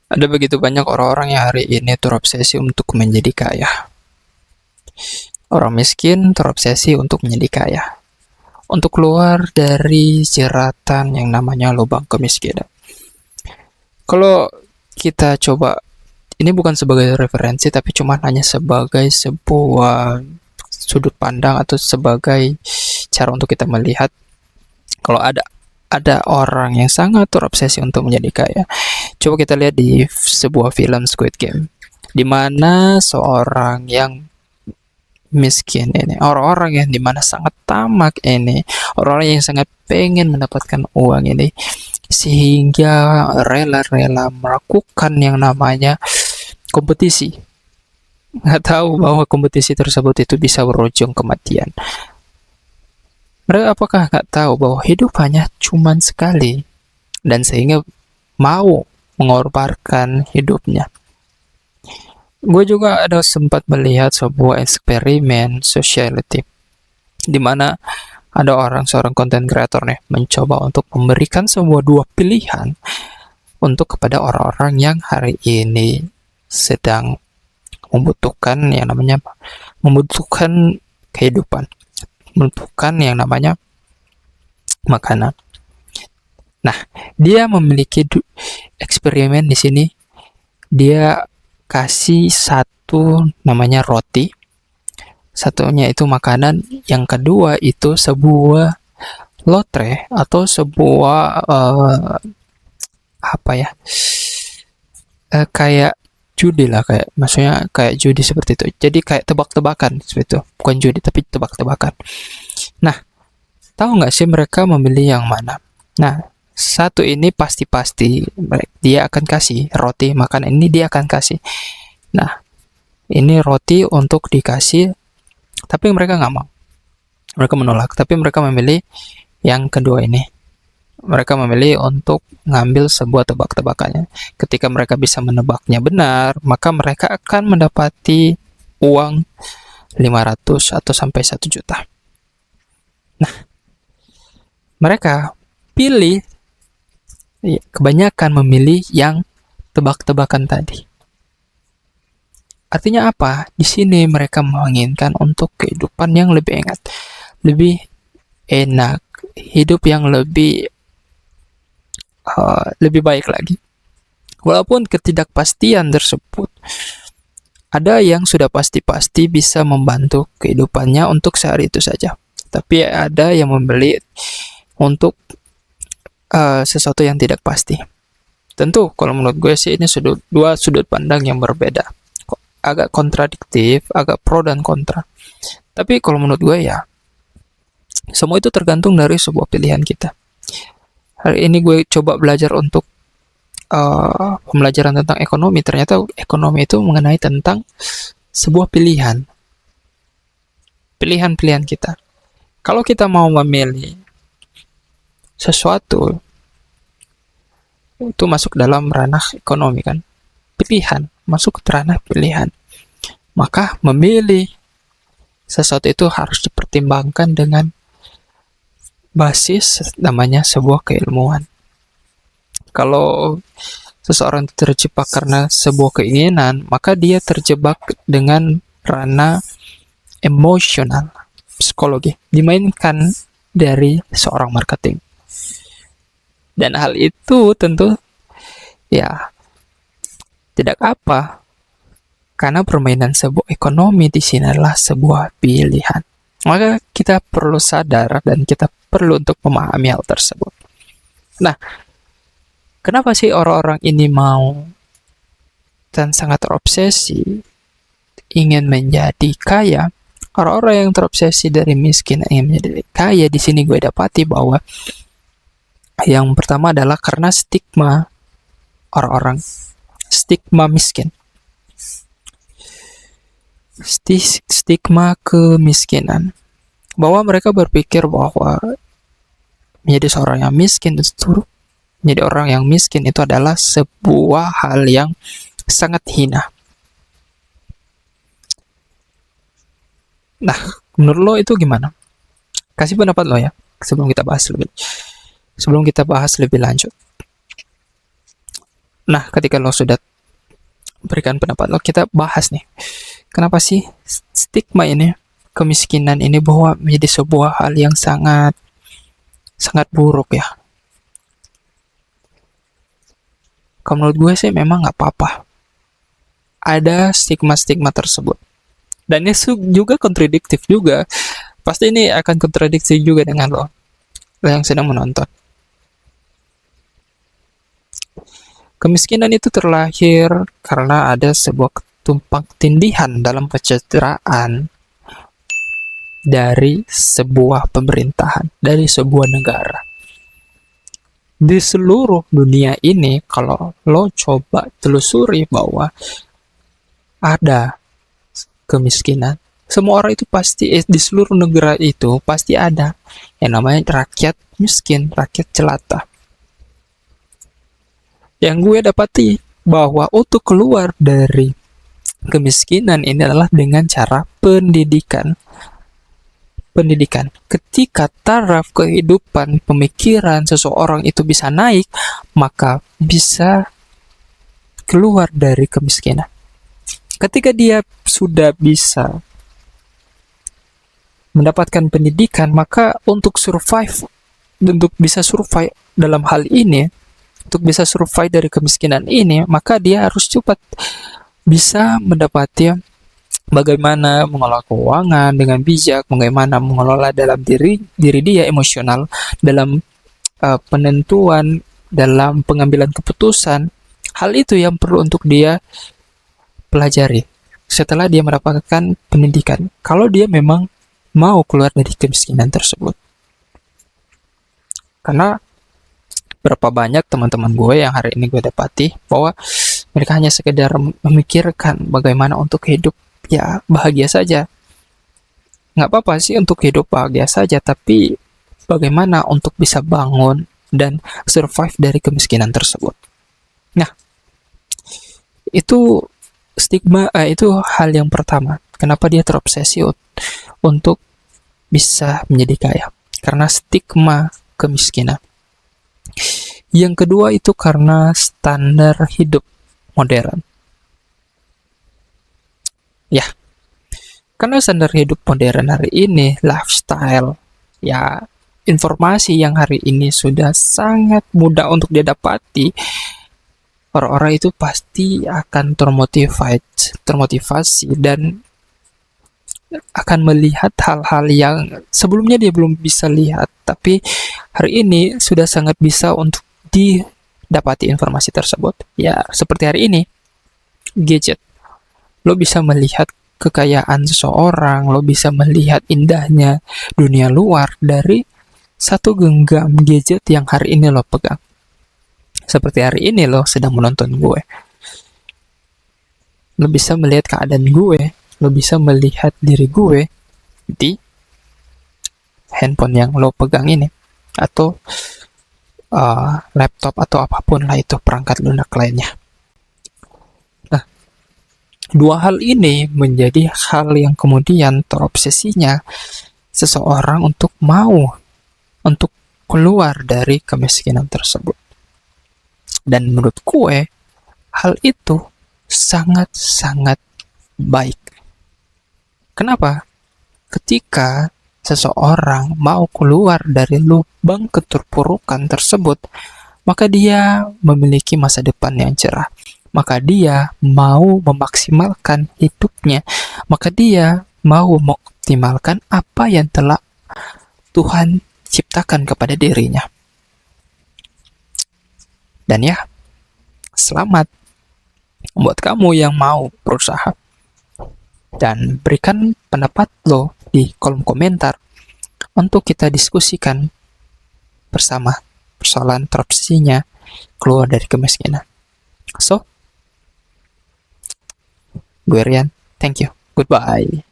Ada begitu banyak orang-orang yang hari ini terobsesi untuk menjadi kaya. Orang miskin terobsesi untuk menjadi kaya. Untuk keluar dari jeratan yang namanya lubang kemiskinan. Kalau kita coba, ini bukan sebagai referensi, tapi cuma hanya sebagai sebuah sudut pandang atau sebagai cara untuk kita melihat kalau ada orang yang sangat terobsesi untuk menjadi kaya. Coba kita lihat di sebuah film Squid Game, di mana seorang yang miskin ini, orang-orang yang dimana sangat tamak ini, orang-orang yang sangat pengen mendapatkan uang ini, sehingga rela-rela melakukan yang namanya kompetisi. Nggak tahu bahwa kompetisi tersebut itu bisa berujung kematian. Mereka apakah nggak tahu bahwa hidup hanya cuman sekali, dan sehingga mau mengorbankan hidupnya. Gue juga ada sempat melihat sebuah eksperimen sociality di mana ada seorang content creator nih mencoba untuk memberikan sebuah dua pilihan untuk kepada orang-orang yang hari ini sedang membutuhkan yang namanya membutuhkan kehidupan, membutuhkan yang namanya makanan. Nah, dia memiliki eksperimen di sini. Dia kasih satu namanya roti, satunya itu makanan, yang kedua itu sebuah lotre atau sebuah apa ya, kayak judi lah, kayak maksudnya kayak judi seperti itu. Jadi kayak tebak-tebakan seperti itu, bukan judi tapi tebak-tebakan. Nah, tahu nggak sih mereka memilih yang mana? Nah, satu ini pasti-pasti dia akan kasih roti makan ini, dia akan kasih. Nah, ini roti untuk dikasih, tapi mereka nggak mau. Mereka menolak, tapi mereka memilih yang kedua ini. Mereka memilih untuk ngambil sebuah tebak-tebakannya. Ketika mereka bisa menebaknya benar, maka mereka akan mendapati uang 500 atau sampai 1 juta. Nah, mereka pilih, kebanyakan memilih yang tebak-tebakan tadi. Artinya apa? Di sini mereka menginginkan untuk kehidupan yang lebih enak, hidup yang lebih baik lagi. Walaupun ketidakpastian tersebut, ada yang sudah pasti-pasti bisa membantu kehidupannya untuk sehari itu saja. Tapi ada yang membeli untuk sesuatu yang tidak pasti. Tentu, kalau menurut gue sih ini dua sudut pandang yang berbeda. Agak kontradiktif, agak pro dan kontra. Tapi kalau menurut gue ya, semua itu tergantung dari sebuah pilihan kita. Hari ini gue coba belajar untuk pembelajaran tentang ekonomi. Ternyata ekonomi itu mengenai tentang sebuah pilihan kita. Kalau kita mau memilih sesuatu, itu masuk dalam ranah ekonomi kan, pilihan, masuk ke ranah pilihan. Maka memilih sesuatu itu harus dipertimbangkan dengan basis namanya sebuah keilmuan. Kalau seseorang terjebak karena sebuah keinginan, maka dia terjebak dengan ranah emosional, psikologi, dimainkan dari seorang marketing. Dan hal itu tentu ya tidak apa, karena permainan sebuah ekonomi di sini adalah sebuah pilihan. Maka kita perlu sadar dan kita perlu untuk memahami hal tersebut. Nah, kenapa sih orang-orang ini mau dan sangat terobsesi ingin menjadi kaya? Orang-orang yang terobsesi dari miskin ingin menjadi kaya, di sini gue dapati bahwa yang pertama adalah karena stigma orang-orang, stigma miskin, stigma kemiskinan, bahwa mereka berpikir bahwa menjadi seorang yang miskin itu, menjadi orang yang miskin itu adalah sebuah hal yang sangat hina. Nah, menurut lo itu gimana? Kasih pendapat lo ya, sebelum kita bahas lebih lanjut. Nah, ketika lo sudah berikan pendapat lo, kita bahas nih. Kenapa sih stigma ini, kemiskinan ini bahwa menjadi sebuah hal yang sangat sangat buruk ya? Kalau menurut gue sih memang nggak apa-apa. Ada stigma-stigma tersebut. Dan ini juga kontradiktif juga. Pasti ini akan kontradiksi juga dengan lo yang sedang menonton. Kemiskinan itu terlahir karena ada sebuah tumpang tindihan dalam pencitraan dari sebuah pemerintahan, dari sebuah negara. Di seluruh dunia ini, kalau lo coba telusuri bahwa ada kemiskinan, semua orang itu pasti, di seluruh negara itu pasti ada yang namanya rakyat miskin, rakyat jelata. Yang gue dapati bahwa untuk keluar dari kemiskinan ini adalah dengan cara pendidikan. Ketika taraf kehidupan, pemikiran seseorang itu bisa naik, maka bisa keluar dari kemiskinan. Ketika dia sudah bisa mendapatkan pendidikan, maka untuk bisa survive dalam hal ini, untuk bisa survive dari kemiskinan ini, maka dia harus cepat bisa mendapati bagaimana mengelola keuangan dengan bijak, bagaimana mengelola dalam diri dia emosional, dalam penentuan, dalam pengambilan keputusan. Hal itu yang perlu untuk dia pelajari setelah dia mendapatkan pendidikan, kalau dia memang mau keluar dari kemiskinan tersebut. Karena berapa banyak teman-teman gue yang hari ini gue dapati bahwa mereka hanya sekedar memikirkan bagaimana untuk hidup ya bahagia saja. Nggak apa-apa sih untuk hidup bahagia saja, tapi bagaimana untuk bisa bangun dan survive dari kemiskinan tersebut. Nah, itu stigma, itu hal yang pertama. Kenapa dia terobsesi untuk bisa menjadi kaya? Karena stigma kemiskinan. Yang kedua itu karena standar hidup modern. Ya, karena standar hidup modern hari ini, lifestyle, ya informasi yang hari ini sudah sangat mudah untuk dia dapati, orang-orang itu pasti akan termotivasi dan akan melihat hal-hal yang sebelumnya dia belum bisa lihat, tapi hari ini sudah sangat bisa untuk didapati informasi tersebut. Ya, seperti hari ini, gadget. Lo bisa melihat kekayaan seseorang, lo bisa melihat indahnya dunia luar dari satu genggam gadget yang hari ini lo pegang. Seperti hari ini lo sedang menonton gue. Lo bisa melihat keadaan gue, lo bisa melihat diri gue di handphone yang lo pegang ini, atau laptop atau apapun lah itu perangkat lunak lainnya. Nah, dua hal ini menjadi hal yang kemudian terobsesinya seseorang untuk keluar dari kemiskinan tersebut. Dan menurut gue, hal itu sangat-sangat baik. Kenapa? Ketika seseorang mau keluar dari lubang keterpurukan tersebut, maka dia memiliki masa depan yang cerah. Maka dia mau memaksimalkan hidupnya. Maka dia mau mengoptimalkan apa yang telah Tuhan ciptakan kepada dirinya. Dan ya, selamat buat kamu yang mau berusaha. Dan berikan pendapat lo di kolom komentar untuk kita diskusikan bersama persoalan terobsesinya keluar dari kemiskinan. So, gue Rian, thank you, goodbye.